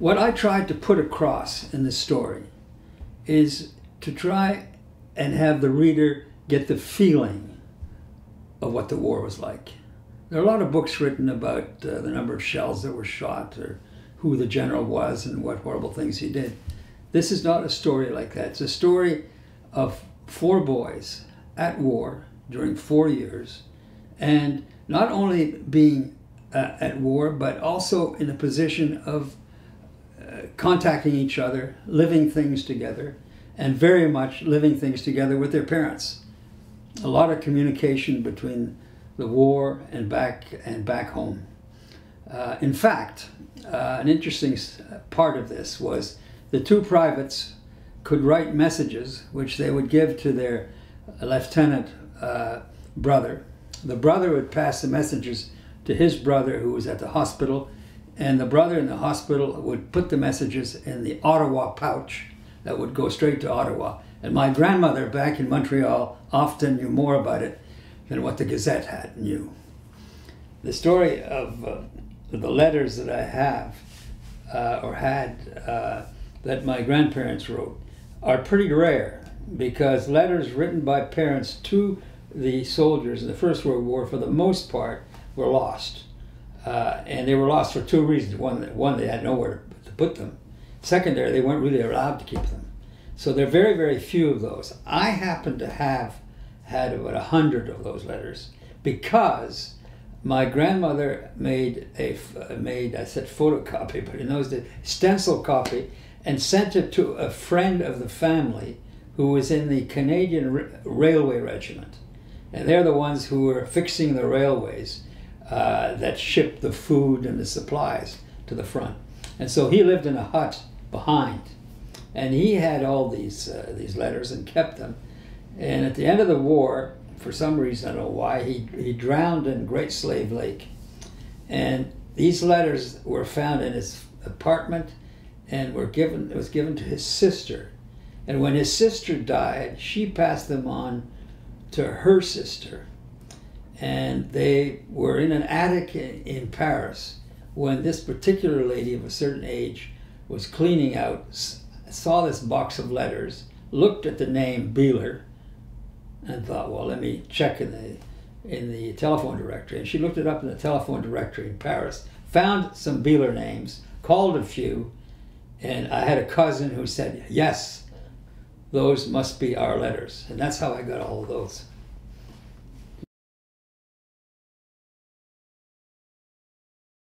What I tried to put across in the story is to try and have the reader get the feeling of what the war was like. There are a lot of books written about the number of shells that were shot, or who the general was and what horrible things he did. This is not a story like that. It's a story of 4 boys at war during 4 years, and not only being at war, but also in a position of contacting each other, living things together, and very much living things together with their parents. A lot of communication between the war and back home. In fact, an interesting part of this was the 2 privates could write messages which they would give to their lieutenant brother. The brother would pass the messages to his brother who was at the hospital, and the brother in the hospital would put the messages in the Ottawa pouch that would go straight to Ottawa. And my grandmother back in Montreal often knew more about it than what the Gazette knew. The story of the letters that I have or had that my grandparents wrote are pretty rare, because letters written by parents to the soldiers in the First World War, for the most part, were lost. And they were lost for 2 reasons. One, they had nowhere to put them. Secondary, they weren't really allowed to keep them. So there are very, very few of those. I happen to have had about 100 of those letters, because my grandmother made I said photocopy, but in those days, stencil copy, and sent it to a friend of the family who was in the Canadian Railway Regiment. And they're the ones who were fixing the railways that shipped the food and the supplies to the front. And so he lived in a hut behind, and he had all these letters and kept them. And at the end of the war, for some reason, I don't know why, he drowned in Great Slave Lake. And these letters were found in his apartment, and it was given to his sister. And when his sister died, she passed them on to her sister. And they were in an attic in Paris when this particular lady of a certain age was cleaning out, saw this box of letters, looked at the name Bieler, and thought, well, let me check in the telephone directory. And she looked it up in the telephone directory in Paris, found some Bieler names, called a few, and I had a cousin who said, yes, those must be our letters. And that's how I got all of those.